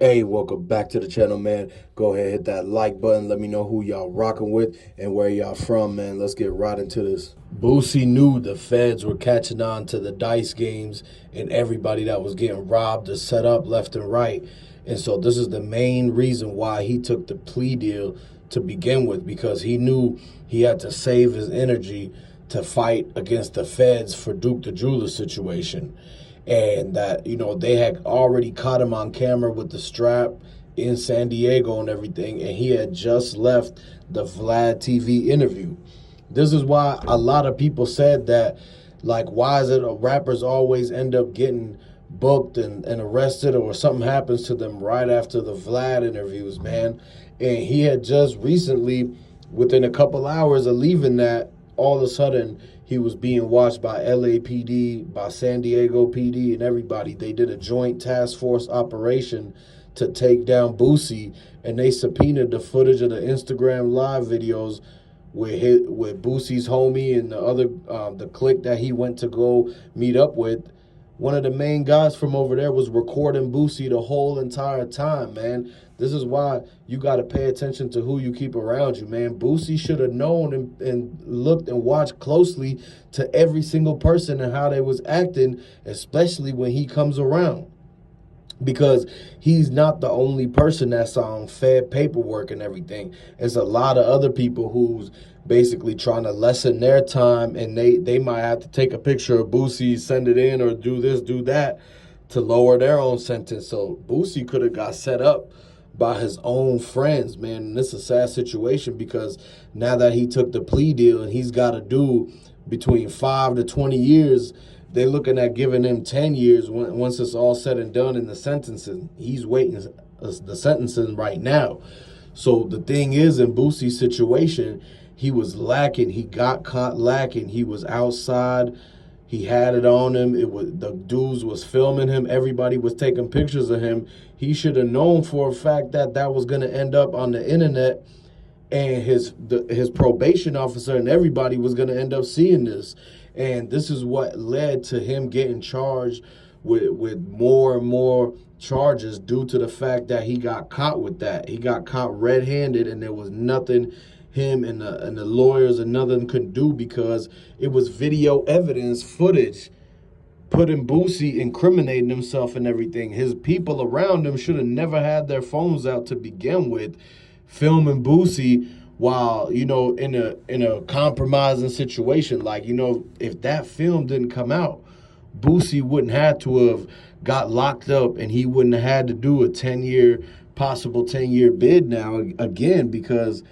Hey, welcome back to the channel, man. Go ahead, hit that like button. Let me know who y'all rocking with and where y'all from, man. Let's get right into this. Boosie knew the feds were catching on to the dice games and everybody that was getting robbed or set up left and right. And so this is the main reason why he took the plea deal to begin with, because he knew he had to save his energy to fight against the feds for Duke the Jeweler situation. And that, they had already caught him on camera with the strap in San Diego and everything, and he had just left the Vlad TV interview. This is why a lot of people said that, like, why is it rappers always end up getting booked and arrested, or something happens to them right after the Vlad interviews, man. And he had just recently, within a couple hours of leaving that, all of a sudden he was being watched by LAPD, by San Diego PD, and everybody. They did a joint task force operation to take down Boosie, and they subpoenaed the footage of the Instagram live videos with Boosie's homie and the other the clique that he went to go meet up with. One of the main guys from over there was recording Boosie the whole entire time, man. This is why you got to pay attention to who you keep around you, man. Boosie should have known and looked and watched closely to every single person and how they was acting, especially when he comes around. Because he's not the only person that's on fed paperwork and everything. It's a lot of other people who's basically trying to lessen their time, and they might have to take a picture of Boosie, send it in, or do this, do that to lower their own sentence. So Boosie could have got set up by his own friends, man. And this is a sad situation, because now that he took the plea deal and he's got to do between 5 to 20 years, they're looking at giving him 10 years once it's all said and done in the sentencing. He's waiting the sentencing right now. So the thing is, in Boosie's situation, he was lacking. He got caught lacking. He was outside. He had it on him. The dudes was filming him. Everybody was taking pictures of him. He should have known for a fact that that was going to end up on the internet, and his probation officer and everybody was going to end up seeing this. And this is what led to him getting charged with more and more charges, due to the fact that he got caught with that. He got caught red-handed, and there was nothing him and the lawyers and nothing could do, because it was video evidence footage putting Boosie incriminating himself and everything. His people around him should have never had their phones out to begin with, filming Boosie while, in a compromising situation. Like, if that film didn't come out, Boosie wouldn't have to have got locked up, and he wouldn't have had to do a possible 10-year bid now again, because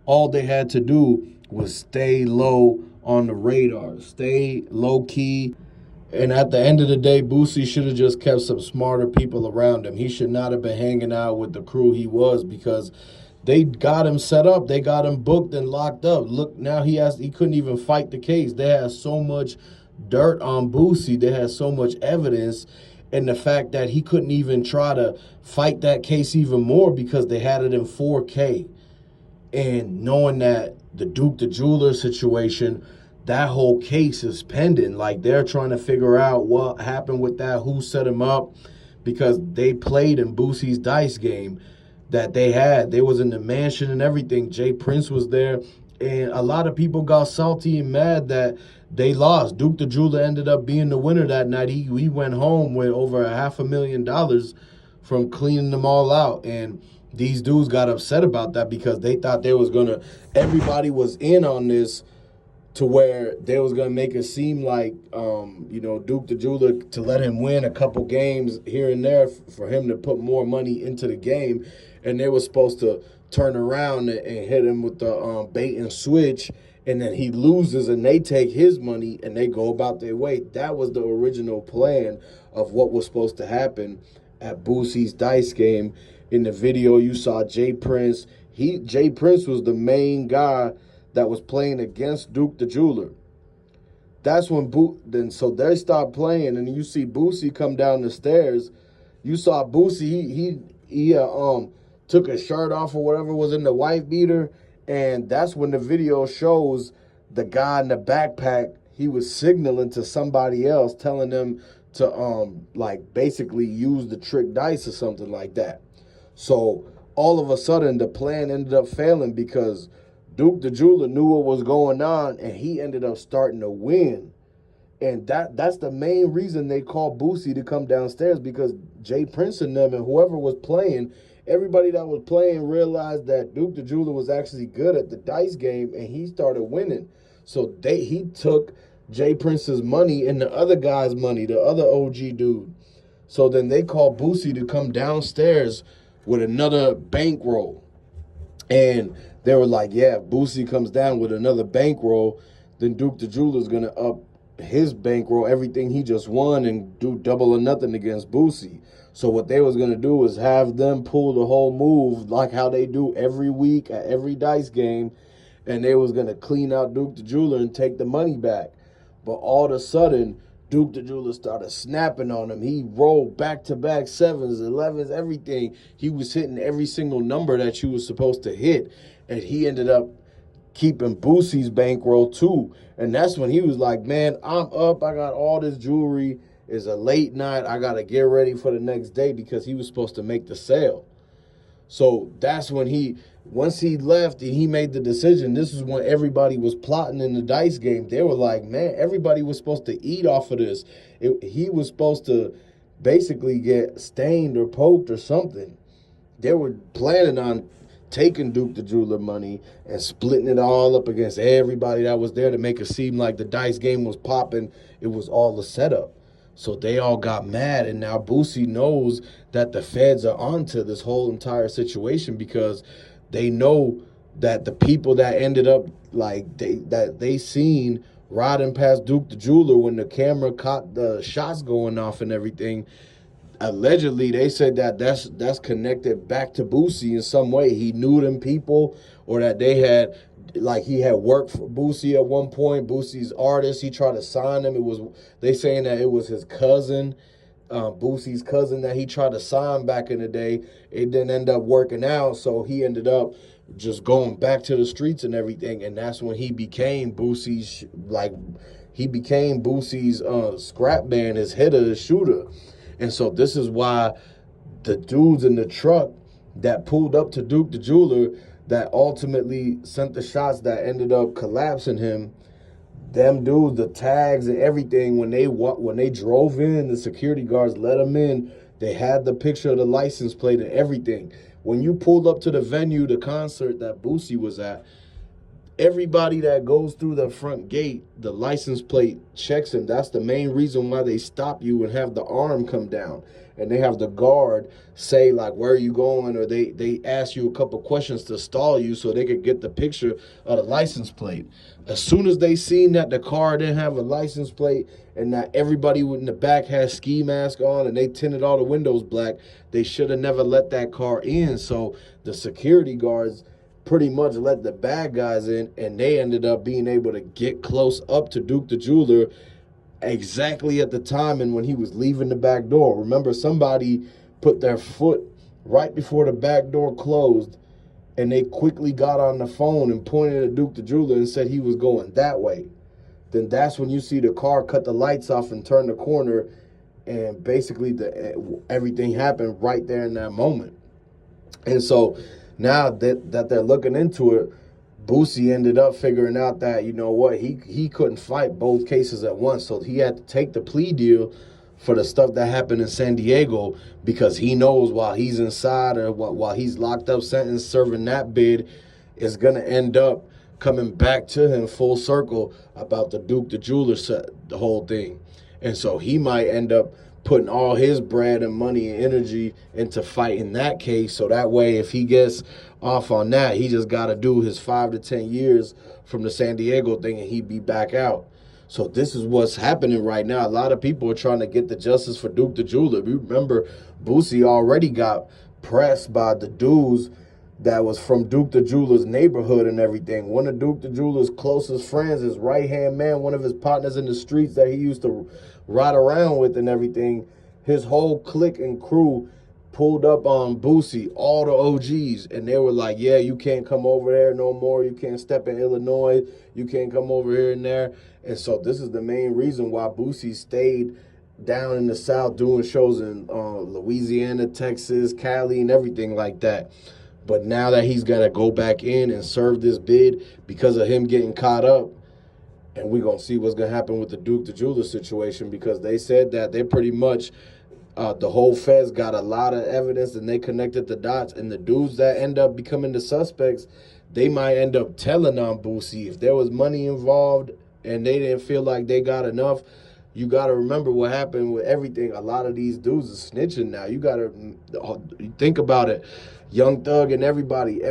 all they had to do was stay low on the radar, stay low key. And at the end of the day, Boosie should have just kept some smarter people around him. He should not have been hanging out with the crew he was, because they got him set up. They got him booked and locked up. Look, now he couldn't even fight the case. They had so much dirt on Boosie. They had so much evidence. And the fact that he couldn't even try to fight that case even more, because they had it in 4K. And knowing that the Duke the Jeweler situation, that whole case is pending. Like, they're trying to figure out what happened with that, who set him up, because they played in Boosie's dice game that they had. They was in the mansion and everything. Jay Prince was there, and a lot of people got salty and mad that they lost. Duke the Jeweler ended up being the winner that night. He went home with over $500,000 from cleaning them all out. And these dudes got upset about that, because they thought everybody was in on this, to where they was going to make it seem like, Duke the Jeweler, to let him win a couple games here and there for him to put more money into the game. And they were supposed to turn around and hit him with the bait and switch, and then he loses and they take his money and they go about their way. That was the original plan of what was supposed to happen at Boosie's dice game. In the video, you saw Jay Prince. Jay Prince was the main guy that was playing against Duke the Jeweler. That's when so they stopped playing, and you see Boosie come down the stairs. You saw Boosie, he took his shirt off or whatever was in the wife beater, and that's when the video shows the guy in the backpack. He was signaling to somebody else, telling them to basically use the trick dice or something like that. So all of a sudden, the plan ended up failing because Duke the Jeweler knew what was going on, and he ended up starting to win. And that's the main reason they called Boosie to come downstairs, because Jay Prince and them and whoever was playing, everybody that was playing realized that Duke the Jeweler was actually good at the dice game, and he started winning. So he took Jay Prince's money and the other guy's money, the other OG dude. So then they called Boosie to come downstairs with another bankroll. And they were like, yeah, if Boosie comes down with another bankroll, then Duke the Jeweler's going to up his bankroll, everything he just won, and do double or nothing against Boosie. So what they was going to do was have them pull the whole move like how they do every week at every dice game, and they was going to clean out Duke the Jeweler and take the money back. But all of a sudden, Duke the Jeweler started snapping on him. He rolled back-to-back 7s, 11s, everything. He was hitting every single number that you was supposed to hit, and he ended up keeping Boosie's bankroll too. And that's when he was like, man, I'm up. I got all this jewelry. It's a late night. I got to get ready for the next day, because he was supposed to make the sale. So that's when once he left and he made the decision, this is when everybody was plotting in the dice game. They were like, man, everybody was supposed to eat off of this. He was supposed to basically get stained or poked or something. They were planning on taking Duke the Jeweler money and splitting it all up against everybody that was there to make it seem like the dice game was popping. It was all a setup. So they all got mad, and now Boosie knows that the feds are onto this whole entire situation, because they know that the people that ended up they seen riding past Duke the Jeweler when the camera caught the shots going off and everything. Allegedly, they said that that's connected back to Boosie in some way. He knew them people, or that he had worked for Boosie at one point. Boosie's artist, he tried to sign him. They saying that it was his cousin, Boosie's cousin, that he tried to sign back in the day. It didn't end up working out, so he ended up just going back to the streets and everything. And that's when he became Boosie's scrap band, his hitter, his shooter. And so this is why the dudes in the truck that pulled up to Duke the Jeweler, that ultimately sent the shots that ended up collapsing him, them dudes, the tags and everything, when they drove in, the security guards let them in. They had the picture of the license plate and everything. When you pulled up to the venue, the concert that Boosie was at, everybody that goes through the front gate, the license plate checks him. That's the main reason why they stop you and have the arm come down. And they have the guard say, like, where are you going? Or they ask you a couple questions to stall you so they could get the picture of the license plate. As soon as they seen that the car didn't have a license plate and that everybody in the back had ski mask on and they tinted all the windows black, they should have never let that car in. So the security guards pretty much let the bad guys in, and they ended up being able to get close up to Duke the Jeweler exactly at the time and when he was leaving the back door. Remember, somebody put their foot right before the back door closed, and they quickly got on the phone and pointed at Duke the Jeweler and said he was going that way. Then that's when you see the car cut the lights off and turn the corner, and basically everything happened right there in that moment. And so now that they're looking into it, Boosie ended up figuring out that, you know what, he couldn't fight both cases at once. So he had to take the plea deal for the stuff that happened in San Diego, because he knows while he's inside, or while he's locked up, sentenced, serving that bid, is going to end up coming back to him full circle about the Duke the Jeweler set, the whole thing. And so he might end up putting all his bread and money and energy into fighting that case. So that way, if he gets off on that, he just got to do his 5 to 10 years from the San Diego thing and he'd be back out. So this is what's happening right now. A lot of people are trying to get the justice for Duke the Jeweler. Remember, Boosie already got pressed by the dudes that was from Duke the Jeweler's neighborhood and everything. One of Duke the Jeweler's closest friends, his right-hand man, one of his partners in the streets that he used to ride around with and everything, his whole clique and crew pulled up on Boosie, all the OGs, and they were like, yeah, you can't come over there no more. You can't step in Illinois. You can't come over here and there. And so this is the main reason why Boosie stayed down in the South doing shows in Louisiana, Texas, Cali, and everything like that. But now that he's got to go back in and serve this bid because of him getting caught up, and we're going to see what's going to happen with the Duke the Jeweler situation, because they said that they pretty much, the whole feds got a lot of evidence and they connected the dots. And the dudes that end up becoming the suspects, they might end up telling on Boosie. If there was money involved and they didn't feel like they got enough, you got to remember what happened with everything. A lot of these dudes are snitching now. You got to think about it. Young Thug and everybody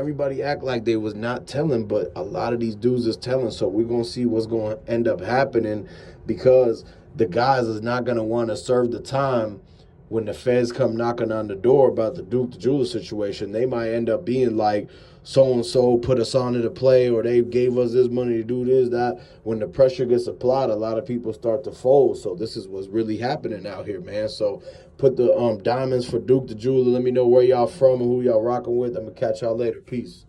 act like they was not telling, but a lot of these dudes is telling. So we're going to see what's going to end up happening, because the guys is not going to want to serve the time when the feds come knocking on the door about the Duke the Jeweler situation. They might end up being like, so-and-so put us on to play, or they gave us this money to do this, that. When the pressure gets applied, a lot of people start to fold. So this is what's really happening out here, man. So put the diamonds for Duke the Jeweler. Let me know where y'all from and who y'all rocking with. I'm going to catch y'all later. Peace.